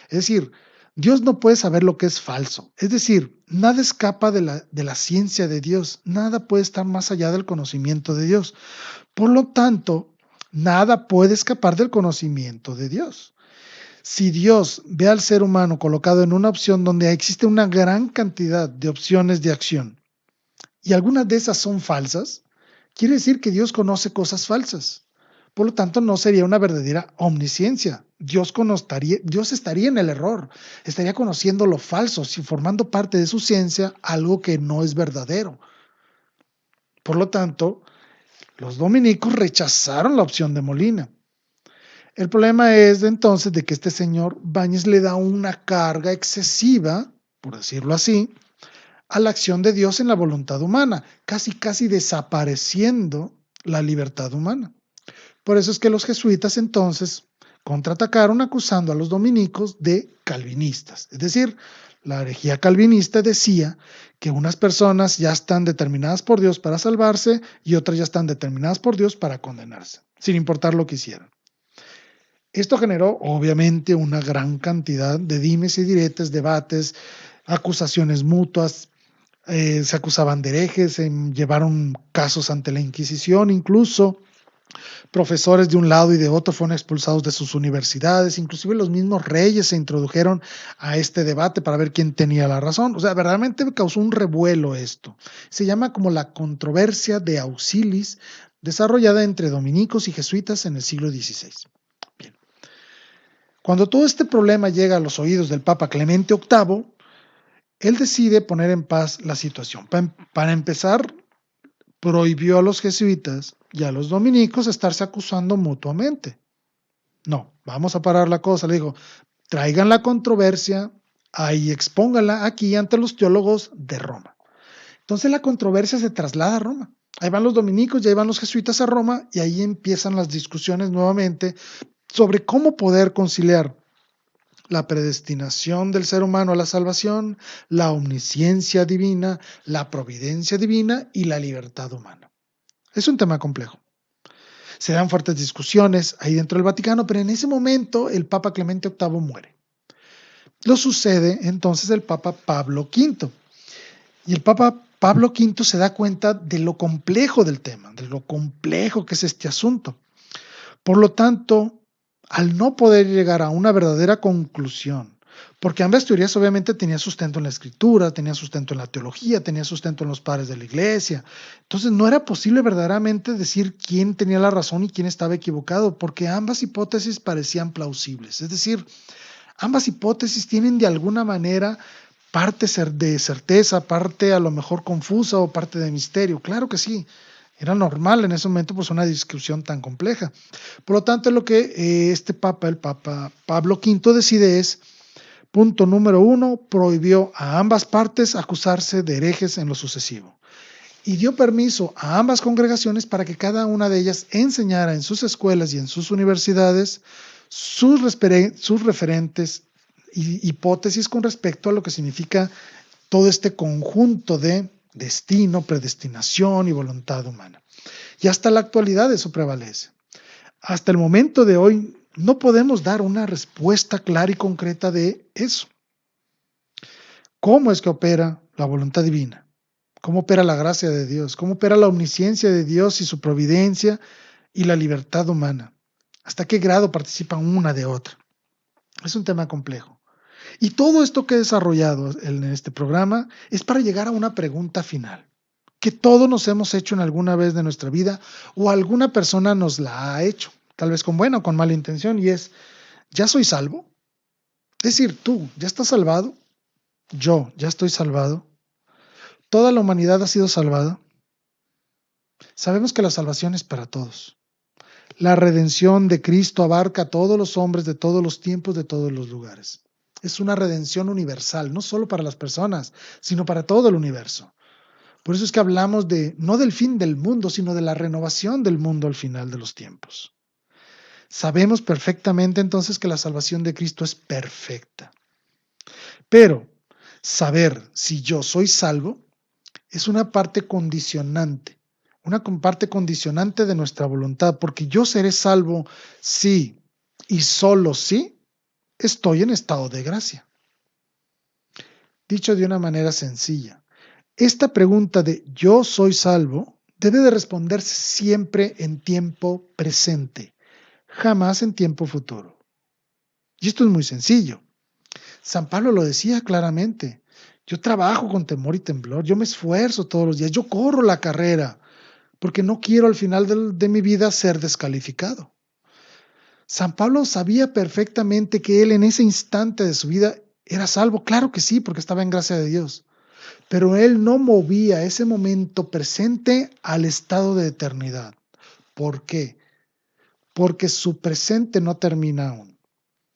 Es decir, Dios no puede saber lo que es falso. Es decir, nada escapa de la ciencia de Dios. Nada puede estar más allá del conocimiento de Dios. Por lo tanto, nada puede escapar del conocimiento de Dios. Si Dios ve al ser humano colocado en una opción donde existe una gran cantidad de opciones de acción y algunas de esas son falsas, quiere decir que Dios conoce cosas falsas. Por lo tanto, no sería una verdadera omnisciencia. Dios estaría en el error, estaría conociendo lo falso, si formando parte de su ciencia algo que no es verdadero. Por lo tanto, los dominicos rechazaron la opción de Molina. El problema es entonces de que este señor Báñez le da una carga excesiva, por decirlo así, a la acción de Dios en la voluntad humana, casi desapareciendo la libertad humana. Por eso es que los jesuitas entonces contraatacaron acusando a los dominicos de calvinistas. Es decir, la herejía calvinista decía que unas personas ya están determinadas por Dios para salvarse y otras ya están determinadas por Dios para condenarse, sin importar lo que hicieran. Esto generó obviamente una gran cantidad de dimes y diretes, debates, acusaciones mutuas, se acusaban de herejes, llevaron casos ante la Inquisición, incluso profesores de un lado y de otro fueron expulsados de sus universidades, inclusive los mismos reyes se introdujeron a este debate para ver quién tenía la razón. O sea, verdaderamente causó un revuelo esto. Se llama como la controversia de Auxilis, desarrollada entre dominicos y jesuitas en el siglo XVI. Bien. Cuando todo este problema llega a los oídos del Papa Clemente VIII, él decide poner en paz la situación. Para empezar, prohibió a los jesuitas y a los dominicos estarse acusando mutuamente. No, vamos a parar la cosa. Le digo, traigan la controversia, ahí expónganla aquí ante los teólogos de Roma. Entonces la controversia se traslada a Roma. Ahí van los dominicos y ahí van los jesuitas a Roma y ahí empiezan las discusiones nuevamente sobre cómo poder conciliar la predestinación del ser humano a la salvación, la omnisciencia divina, la providencia divina y la libertad humana. Es un tema complejo. Se dan fuertes discusiones ahí dentro del Vaticano, pero en ese momento el Papa Clemente VIII muere. Lo sucede entonces el Papa Pablo V. Y el Papa Pablo V se da cuenta de lo complejo del tema, de lo complejo que es este asunto. Por lo tanto, al no poder llegar a una verdadera conclusión, porque ambas teorías obviamente tenían sustento en la escritura, tenían sustento en la teología, tenían sustento en los padres de la iglesia. Entonces no era posible verdaderamente decir quién tenía la razón y quién estaba equivocado, porque ambas hipótesis parecían plausibles. Es decir, ambas hipótesis tienen de alguna manera parte de certeza, parte a lo mejor confusa o parte de misterio. Claro que sí. Era normal en ese momento pues una discusión tan compleja. Por lo tanto, lo que este Papa, el Papa Pablo V, decide es, punto número uno, prohibió a ambas partes acusarse de herejes en lo sucesivo y dio permiso a ambas congregaciones para que cada una de ellas enseñara en sus escuelas y en sus universidades sus referentes y hipótesis con respecto a lo que significa todo este conjunto de destino, predestinación y voluntad humana. Y hasta la actualidad eso prevalece. Hasta el momento de hoy no podemos dar una respuesta clara y concreta de eso. ¿Cómo es que opera la voluntad divina? ¿Cómo opera la gracia de Dios? ¿Cómo opera la omnisciencia de Dios y su providencia y la libertad humana? ¿Hasta qué grado participan una de otra? Es un tema complejo. Y todo esto que he desarrollado en este programa es para llegar a una pregunta final, que todos nos hemos hecho en alguna vez de nuestra vida o alguna persona nos la ha hecho, tal vez con buena o con mala intención, y es, ¿ya soy salvo? Es decir, tú, ¿ya estás salvado? Yo, ¿ya estoy salvado? ¿Toda la humanidad ha sido salvada? Sabemos que la salvación es para todos. La redención de Cristo abarca a todos los hombres de todos los tiempos, de todos los lugares. Es una redención universal, no solo para las personas, sino para todo el universo. Por eso es que hablamos de, no del fin del mundo, sino de la renovación del mundo al final de los tiempos. Sabemos perfectamente entonces que la salvación de Cristo es perfecta. Pero saber si yo soy salvo es una parte condicionante de nuestra voluntad, porque yo seré salvo si y solo si estoy en estado de gracia. Dicho de una manera sencilla, esta pregunta de yo soy salvo debe de responderse siempre en tiempo presente, jamás en tiempo futuro. Y esto es muy sencillo. San Pablo lo decía claramente. Yo trabajo con temor y temblor, yo me esfuerzo todos los días, yo corro la carrera, porque no quiero al final de mi vida ser descalificado. San Pablo sabía perfectamente que él en ese instante de su vida era salvo, claro que sí, porque estaba en gracia de Dios, pero él no movía ese momento presente al estado de eternidad. ¿Por qué? Porque su presente no termina aún.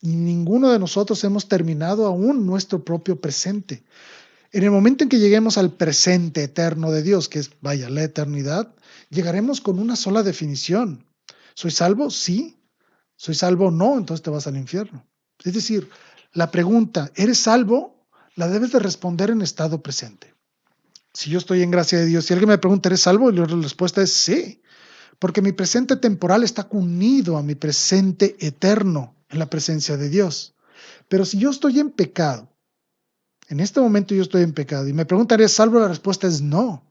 Y ninguno de nosotros hemos terminado aún nuestro propio presente. En el momento en que lleguemos al presente eterno de Dios, que es, vaya, la eternidad, llegaremos con una sola definición. ¿Soy salvo? Sí. ¿Soy salvo? No, entonces te vas al infierno. Es decir, la pregunta, ¿eres salvo? La debes de responder en estado presente. Si yo estoy en gracia de Dios, si alguien me pregunta, ¿eres salvo? Y la respuesta es sí, porque mi presente temporal está unido a mi presente eterno en la presencia de Dios. Pero si yo estoy en pecado, en este momento yo estoy en pecado y me preguntan, ¿eres salvo? La respuesta es no.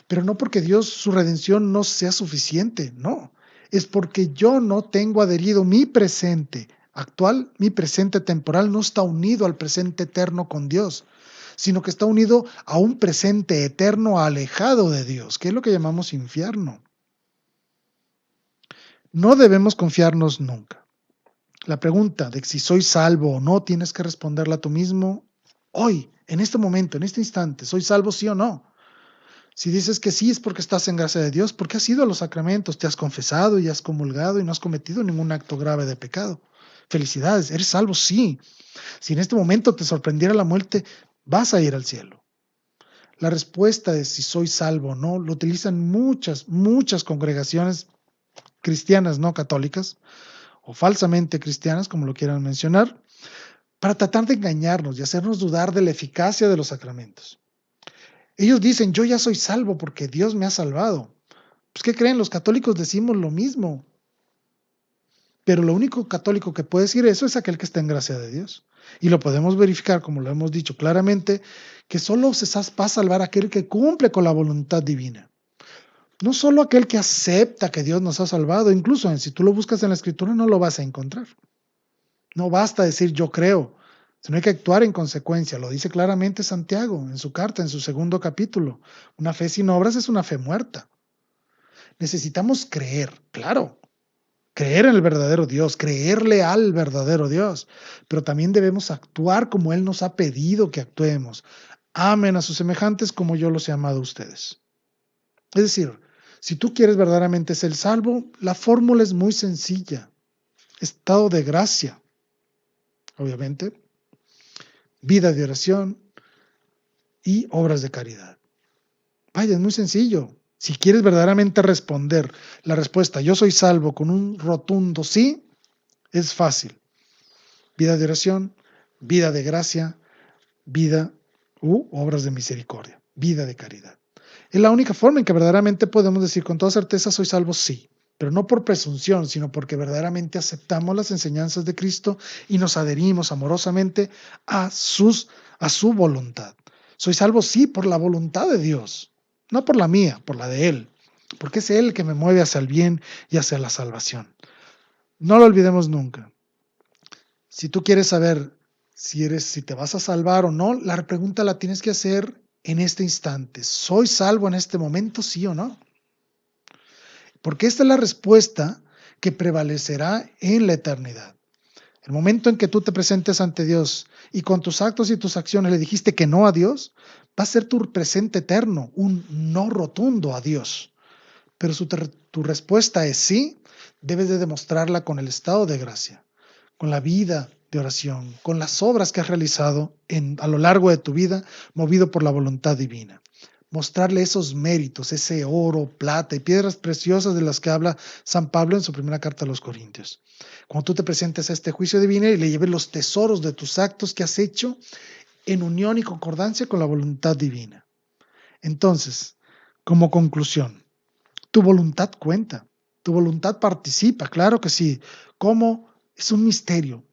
Pero no porque Dios, su redención no sea suficiente, no. Es porque yo no tengo adherido mi presente actual, mi presente temporal no está unido al presente eterno con Dios, sino que está unido a un presente eterno alejado de Dios, que es lo que llamamos infierno. No debemos confiarnos nunca. La pregunta de si soy salvo o no, tienes que responderla tú mismo hoy, en este momento, en este instante. ¿Soy salvo sí o no? Si dices que sí es porque estás en gracia de Dios, porque has ido a los sacramentos, te has confesado y has comulgado y no has cometido ningún acto grave de pecado. Felicidades, eres salvo, sí. Si en este momento te sorprendiera la muerte, vas a ir al cielo. La respuesta de si soy salvo o no lo utilizan muchas congregaciones cristianas no católicas o falsamente cristianas, como lo quieran mencionar, para tratar de engañarnos y hacernos dudar de la eficacia de los sacramentos. Ellos dicen, yo ya soy salvo porque Dios me ha salvado. Pues, ¿qué creen? Los católicos decimos lo mismo, pero lo único católico que puede decir eso es aquel que está en gracia de Dios. Y lo podemos verificar, como lo hemos dicho claramente, que solo se va a salvar aquel que cumple con la voluntad divina. No solo aquel que acepta que Dios nos ha salvado, incluso si tú lo buscas en la Escritura no lo vas a encontrar. No basta decir yo creo, sino hay que actuar en consecuencia. Lo dice claramente Santiago en su carta, en su segundo capítulo. Una fe sin obras es una fe muerta. Necesitamos creer, claro, creer en el verdadero Dios, creerle al verdadero Dios, pero también debemos actuar como Él nos ha pedido que actuemos. Amen a sus semejantes como yo los he amado a ustedes. Es decir, si tú quieres verdaderamente ser salvo, la fórmula es muy sencilla. Estado de gracia, obviamente, vida de oración y obras de caridad. Vaya, es muy sencillo. Si quieres verdaderamente responder la respuesta, yo soy salvo con un rotundo sí, es fácil. Vida de oración, vida de gracia, vida u obras de misericordia, vida de caridad. Es la única forma en que verdaderamente podemos decir con toda certeza soy salvo, sí, pero no por presunción, sino porque verdaderamente aceptamos las enseñanzas de Cristo y nos adherimos amorosamente a su voluntad. Soy salvo, sí, por la voluntad de Dios, no por la mía, por la de Él, porque es Él el que me mueve hacia el bien y hacia la salvación. No lo olvidemos nunca. Si tú quieres saber si te vas a salvar o no, la pregunta la tienes que hacer en este instante. ¿Soy salvo en este momento, sí o no? Porque esta es la respuesta que prevalecerá en la eternidad. El momento en que tú te presentes ante Dios y con tus actos y tus acciones le dijiste que no a Dios, va a ser tu presente eterno, un no rotundo a Dios. Pero tu respuesta es sí, debes de demostrarla con el estado de gracia, con la vida de oración, con las obras que has realizado a lo largo de tu vida, movido por la voluntad divina. Mostrarle esos méritos, ese oro, plata y piedras preciosas de las que habla San Pablo en su primera carta a los Corintios. Cuando tú te presentes a este juicio divino y le lleves los tesoros de tus actos que has hecho en unión y concordancia con la voluntad divina. Entonces, como conclusión, tu voluntad cuenta, tu voluntad participa, claro que sí. ¿Cómo? Es un misterio.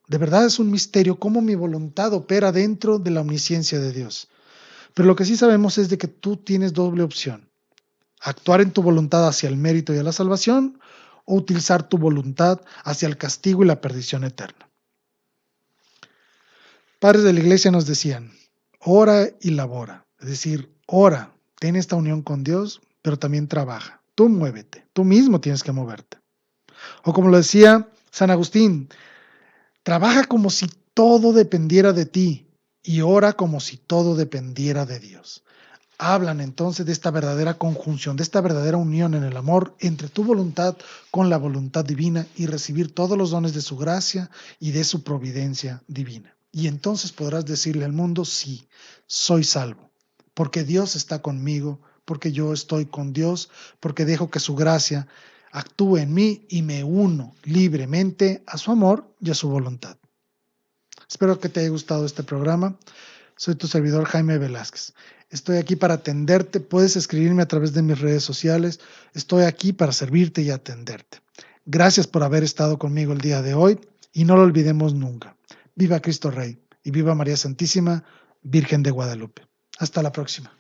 De verdad es un misterio cómo mi voluntad opera dentro de la omnisciencia de Dios. Pero lo que sí sabemos es de que tú tienes doble opción. Actuar en tu voluntad hacia el mérito y a la salvación o utilizar tu voluntad hacia el castigo y la perdición eterna. Padres de la iglesia nos decían, ora y labora, es decir, ora, ten esta unión con Dios, pero también trabaja. Tú muévete, tú mismo tienes que moverte. O como lo decía San Agustín, trabaja como si todo dependiera de ti y ora como si todo dependiera de Dios. Hablan entonces de esta verdadera conjunción, de esta verdadera unión en el amor entre tu voluntad con la voluntad divina y recibir todos los dones de su gracia y de su providencia divina. Y entonces podrás decirle al mundo, sí, soy salvo, porque Dios está conmigo, porque yo estoy con Dios, porque dejo que su gracia actúe en mí y me uno libremente a su amor y a su voluntad. Espero que te haya gustado este programa. Soy tu servidor Jaime Velázquez. Estoy aquí para atenderte. Puedes escribirme a través de mis redes sociales. Estoy aquí para servirte y atenderte. Gracias por haber estado conmigo el día de hoy y no lo olvidemos nunca. Viva Cristo Rey y viva María Santísima, Virgen de Guadalupe. Hasta la próxima.